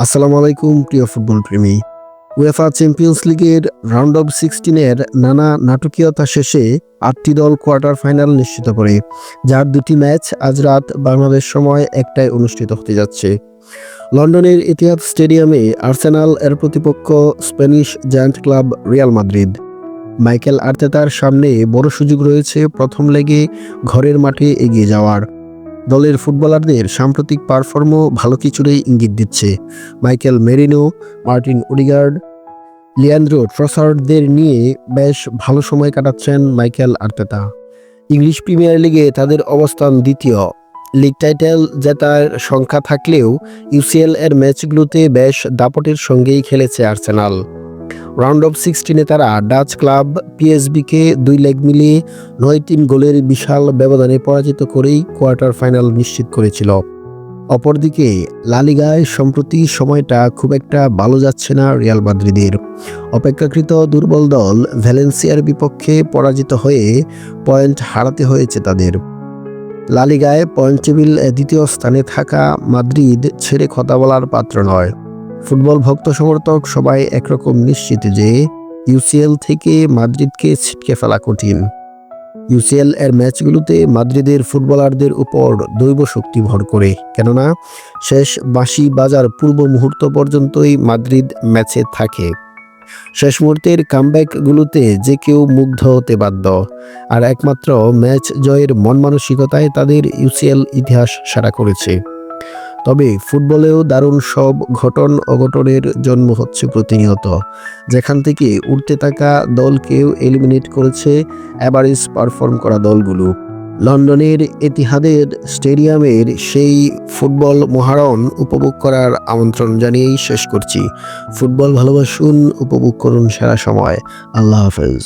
আসসালামু আলাইকুম প্রিয় ফুটবল প্রেমী। উয়েফা চ্যাম্পিয়ন্স লিগের রাউন্ড অফ 16-এর নানা নাটকীয়তা শেষে ৮টি দল কোয়ার্টার ফাইনাল নিশ্চিত করে, যার দুটি ম্যাচ আজ রাত বাংলাদেশ সময় ১টায় অনুষ্ঠিত হতে যাচ্ছে। লন্ডনের ইতিহাদ স্টেডিয়ামে আর্সেনাল এর প্রতিপক্ষ Spanish giant club Real Madrid. Michael আর্তেতার সামনে বড় সুযোগ রয়েছে প্রথম লেগে ঘরের মাঠে এগিয়ে যাওয়ার। দলের ফুটবলারদের সাম্প্রতিক পারফর্মও ভালো কিছুরই ইঙ্গিত দিচ্ছে। মাইকেল মেরিনো, মার্টিন ওডিগার্ড, লিয়ান্দ্রো ট্রসার্ডদের নিয়ে বেশ ভালো সময় কাটাচ্ছেন মাইকেল আর্তেতা। ইংলিশ প্রিমিয়ার লিগে তাদের অবস্থান দ্বিতীয়। লিগ টাইটেল জেতার সংখ্যা থাকলেও ইউসিএল এর ম্যাচগুলোতে বেশ দাপটের সঙ্গেই খেলেছে আর্সেনাল। রাউন্ড অফ 16-এ তারা ডাচ ক্লাব পিএসবিকে 2 লেগ মিলিয়ে 9-3 গোলের বিশাল ব্যবধানে পরাজিত করেই কোয়ার্টার ফাইনাল নিশ্চিত করেছিল। অপরদিকে লা লিগায় সম্প্রতি সময়টা খুব একটা ভালো যাচ্ছে না রিয়াল মাদ্রিদের। অপেক্ষাকৃত দুর্বল দল ভ্যালেন্সিয়ার বিপক্ষে পরাজিত হয়ে পয়েন্ট হারাতে হয়েছে তাদের। লা লিগায় পয়েন্ট টেবিল দ্বিতীয় স্থানে থাকা মাদ্রিদ ছেড়ে কথা বলার পাত্র নয়। ফুটবল ভক্ত সমর্থক সবাই একরকম নিশ্চিত যে ইউসিএল থেকে মাদ্রিদকে ছিটকে ফেলা কঠিন। ইউসিএল এর ম্যাচগুলোতে মাদ্রিদের ফুটবলারদের উপর দৈব শক্তি ভর করে, কেননা শেষ বাঁশি বাজার পূর্ব মুহূর্ত পর্যন্তই মাদ্রিদ ম্যাচে থাকে। শেষ মুহূর্তের কামব্যাকগুলোতে যে কেউ মুগ্ধ হতে বাধ্য। আর একমাত্র ম্যাচ জয়ের মন মানসিকতায় তাদের ইউসিএল ইতিহাস সারা করেছে। তবে ফুটবলেও দারুণ সব ঘটন অঘটনের জন্ম হচ্ছে প্রতিনিয়ত, যেখান থেকে উঠতে থাকা দলকেও এলিমিনেট করেছে অ্যাভারেজ পারফর্ম করা দলগুলো। লন্ডনের এতিহাদের স্টেডিয়ামের সেই ফুটবল মহারণ উপভোগ করার আমন্ত্রণ জানিয়েই শেষ করছি। ফুটবল ভালোবাসুন, উপভোগ করুন সেরা সময়। আল্লাহ হাফেজ।